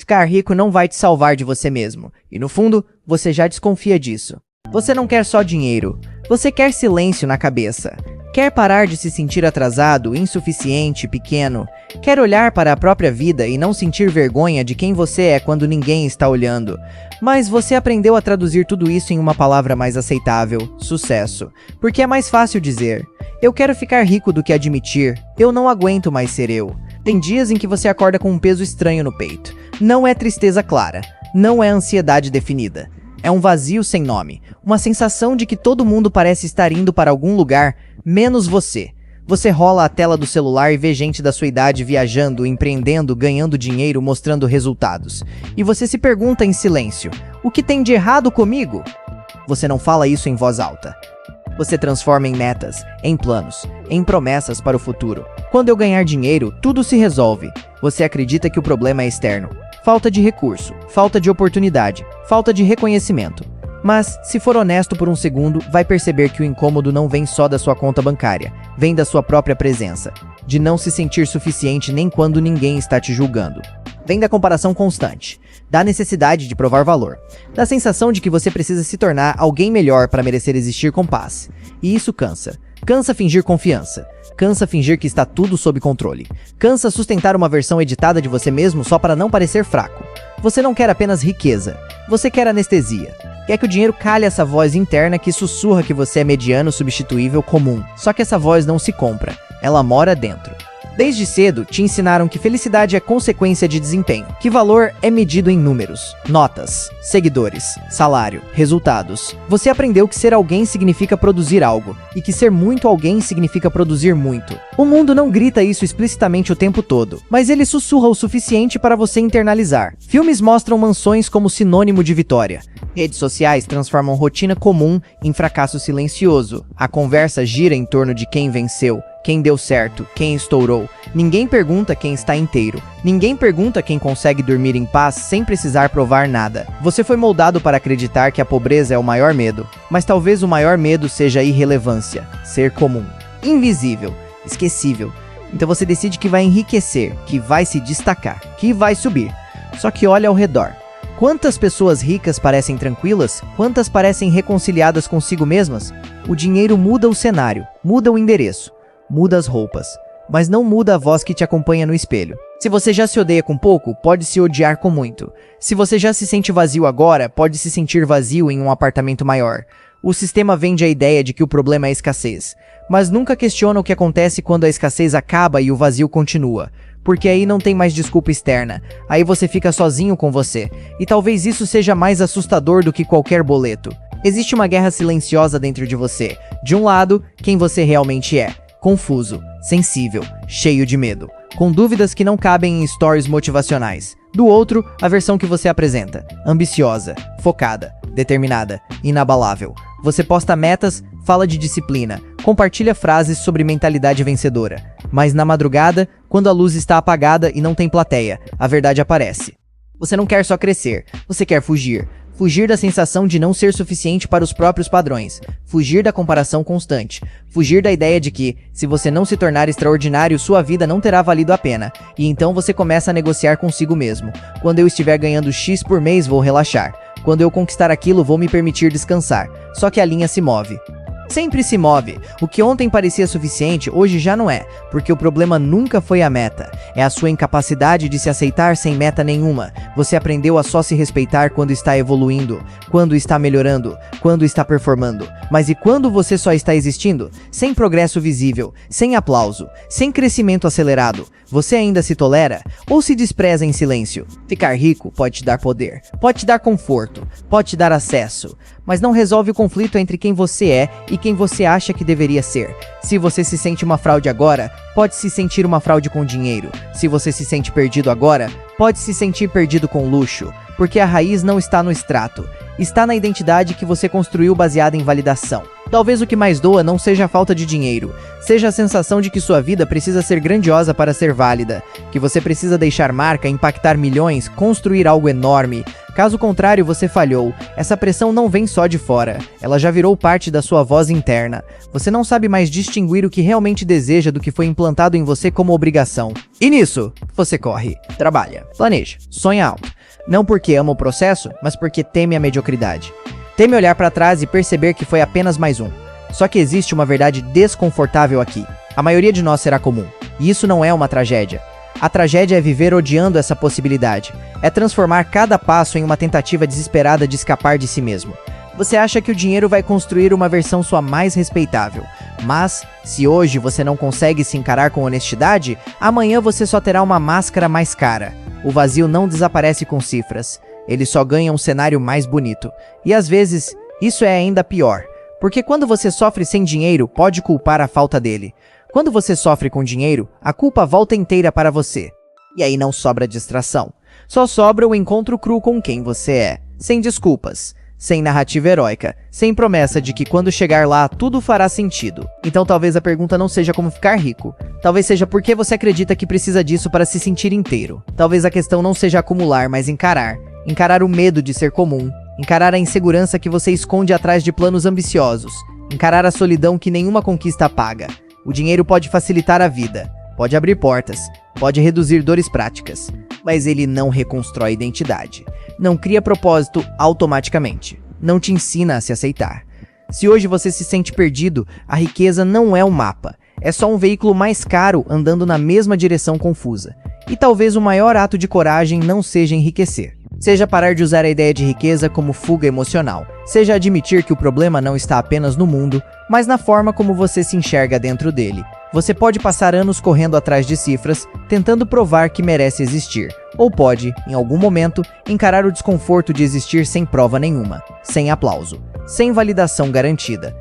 Ficar rico não vai te salvar de você mesmo, e no fundo, você já desconfia disso. Você não quer só dinheiro, você quer silêncio na cabeça. Quer parar de se sentir atrasado, insuficiente, pequeno. Quer olhar para a própria vida e não sentir vergonha de quem você é quando ninguém está olhando. Mas você aprendeu a traduzir tudo isso em uma palavra mais aceitável: sucesso. Porque é mais fácil dizer: eu quero ficar rico, do que admitir: eu não aguento mais ser eu. Tem dias em que você acorda com um peso estranho no peito. Não é tristeza clara, não é ansiedade definida. É um vazio sem nome, uma sensação de que todo mundo parece estar indo para algum lugar, menos você. Você rola a tela do celular e vê gente da sua idade viajando, empreendendo, ganhando dinheiro, mostrando resultados. E você se pergunta em silêncio: o que tem de errado comigo? Você não fala isso em voz alta. Você transforma em metas, em planos, em promessas para o futuro. Quando eu ganhar dinheiro, tudo se resolve. Você acredita que o problema é externo. Falta de recurso, falta de oportunidade, falta de reconhecimento. Mas, se for honesto por um segundo, vai perceber que o incômodo não vem só da sua conta bancária, vem da sua própria presença, de não se sentir suficiente nem quando ninguém está te julgando. Vem da comparação constante, da necessidade de provar valor, da sensação de que você precisa se tornar alguém melhor para merecer existir com paz. E isso cansa. Cansa fingir confiança. Cansa fingir que está tudo sob controle. Cansa sustentar uma versão editada de você mesmo só para não parecer fraco. Você não quer apenas riqueza. Você quer anestesia. Quer que o dinheiro calhe essa voz interna que sussurra que você é mediano, substituível, comum. Só que essa voz não se compra. Ela mora dentro. Desde cedo, te ensinaram que felicidade é consequência de desempenho, que valor é medido em números, notas, seguidores, salário, resultados. Você aprendeu que ser alguém significa produzir algo, e que ser muito alguém significa produzir muito. O mundo não grita isso explicitamente o tempo todo, mas ele sussurra o suficiente para você internalizar. Filmes mostram mansões como sinônimo de vitória. Redes sociais transformam rotina comum em fracasso silencioso. A conversa gira em torno de quem venceu, quem deu certo, quem estourou. Ninguém pergunta quem está inteiro. Ninguém pergunta quem consegue dormir em paz sem precisar provar nada. Você foi moldado para acreditar que a pobreza é o maior medo, mas talvez o maior medo seja a irrelevância, ser comum, invisível, esquecível. Então você decide que vai enriquecer, que vai se destacar, que vai subir. Só que olha ao redor. Quantas pessoas ricas parecem tranquilas? Quantas parecem reconciliadas consigo mesmas? O dinheiro muda o cenário, muda o endereço, muda as roupas, mas não muda a voz que te acompanha no espelho. Se você já se odeia com pouco, pode se odiar com muito. Se você já se sente vazio agora, pode se sentir vazio em um apartamento maior. O sistema vende a ideia de que o problema é a escassez, mas nunca questiona o que acontece quando a escassez acaba e o vazio continua. Porque aí não tem mais desculpa externa, aí você fica sozinho com você, e talvez isso seja mais assustador do que qualquer boleto. Existe uma guerra silenciosa dentro de você. De um lado, quem você realmente é, confuso, sensível, cheio de medo, com dúvidas que não cabem em stories motivacionais. Do outro, a versão que você apresenta, ambiciosa, focada, determinada, inabalável. Você posta metas, fala de disciplina, compartilha frases sobre mentalidade vencedora. Mas na madrugada, quando a luz está apagada e não tem plateia, a verdade aparece. Você não quer só crescer, você quer fugir. Fugir da sensação de não ser suficiente para os próprios padrões. Fugir da comparação constante. Fugir da ideia de que, se você não se tornar extraordinário, sua vida não terá valido a pena. E então você começa a negociar consigo mesmo. Quando eu estiver ganhando X por mês, vou relaxar. Quando eu conquistar aquilo, vou me permitir descansar. Só que a linha se move. Sempre se move. O que ontem parecia suficiente, hoje já não é, porque o problema nunca foi a meta. É a sua incapacidade de se aceitar sem meta nenhuma. Você aprendeu a só se respeitar quando está evoluindo, quando está melhorando, quando está performando. Mas e quando você só está existindo? Sem progresso visível, sem aplauso, sem crescimento acelerado. Você ainda se tolera ou se despreza em silêncio? Ficar rico pode te dar poder, pode te dar conforto, pode te dar acesso, mas não resolve o conflito entre quem você é e quem você acha que deveria ser. Se você se sente uma fraude agora, pode se sentir uma fraude com dinheiro. Se você se sente perdido agora, pode se sentir perdido com luxo, porque a raiz não está no extrato, está na identidade que você construiu baseada em validação. Talvez o que mais doa não seja a falta de dinheiro, seja a sensação de que sua vida precisa ser grandiosa para ser válida, que você precisa deixar marca, impactar milhões, construir algo enorme. Caso contrário, você falhou. Essa pressão não vem só de fora, ela já virou parte da sua voz interna. Você não sabe mais distinguir o que realmente deseja do que foi implantado em você como obrigação. E nisso, você corre, trabalha, planeja, sonha alto. Não porque ama o processo, mas porque teme a mediocridade. Teme olhar para trás e perceber que foi apenas mais um. Só que existe uma verdade desconfortável aqui. A maioria de nós será comum. E isso não é uma tragédia. A tragédia é viver odiando essa possibilidade. É transformar cada passo em uma tentativa desesperada de escapar de si mesmo. Você acha que o dinheiro vai construir uma versão sua mais respeitável. Mas, se hoje você não consegue se encarar com honestidade, amanhã você só terá uma máscara mais cara. O vazio não desaparece com cifras. Ele só ganha um cenário mais bonito. E às vezes, isso é ainda pior. Porque quando você sofre sem dinheiro, pode culpar a falta dele. Quando você sofre com dinheiro, a culpa volta inteira para você. E aí não sobra distração. Só sobra o encontro cru com quem você é. Sem desculpas. Sem narrativa heróica, sem promessa de que quando chegar lá tudo fará sentido. Então talvez a pergunta não seja como ficar rico. Talvez seja por que você acredita que precisa disso para se sentir inteiro. Talvez a questão não seja acumular, mas encarar. Encarar o medo de ser comum. Encarar a insegurança que você esconde atrás de planos ambiciosos. Encarar a solidão que nenhuma conquista apaga. O dinheiro pode facilitar a vida. Pode abrir portas. Pode reduzir dores práticas. Mas ele não reconstrói identidade. Não cria propósito automaticamente. Não te ensina a se aceitar. Se hoje você se sente perdido, a riqueza não é um mapa. É só um veículo mais caro andando na mesma direção confusa. E talvez o maior ato de coragem não seja enriquecer. Seja parar de usar a ideia de riqueza como fuga emocional. Seja admitir que o problema não está apenas no mundo, mas na forma como você se enxerga dentro dele. Você pode passar anos correndo atrás de cifras, tentando provar que merece existir. Ou pode, em algum momento, encarar o desconforto de existir sem prova nenhuma, sem aplauso, sem validação garantida.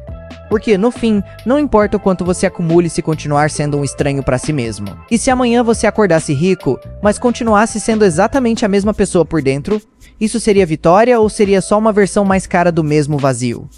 Porque, no fim, não importa o quanto você acumule se continuar sendo um estranho para si mesmo. E se amanhã você acordasse rico, mas continuasse sendo exatamente a mesma pessoa por dentro, isso seria vitória ou seria só uma versão mais cara do mesmo vazio?